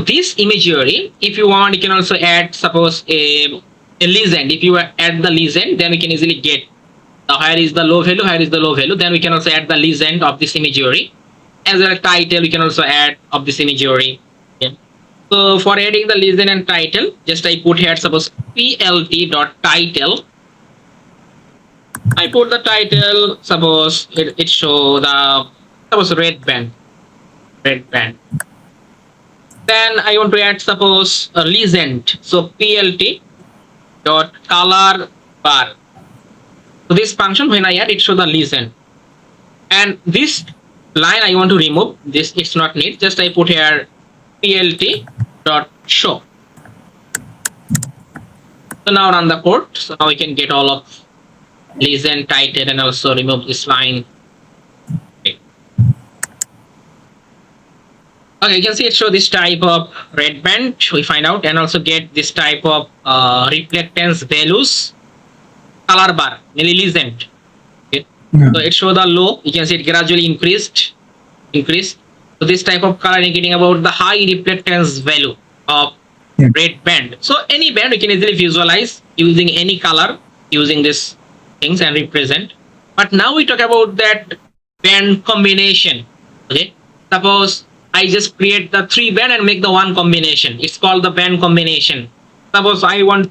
this imagery, if you want, you can also add, suppose a legend. If you add the legend, then we can easily get where is the low value, where is the low value. Then we can also add the legend of this imagery. As well as title, we can also add of this imagery. Okay. So for adding the legend and title, just I put here, suppose plt.title. I put the title, suppose it show the, suppose red band. Then I want to add, suppose a legend. So plt dot color bar. So this function, when I add, it show the legend. And this line I want to remove. This it's not need. Just I put here plt dot show. So now run the code. So now we can get all of legend, title, and also remove this line. Okay, you can see it show this type of red band. We find out, and also get this type of reflectance values, color bar, legend. Okay. Yeah. So it show the low. You can see it gradually increased. So this type of color indicating about the high reflectance value of red band. So any band we can easily visualize using any color, using this things and represent. But now we talk about that band combination. Okay, suppose I just create the 3 band and make the one combination. It's called the band combination. Suppose I want to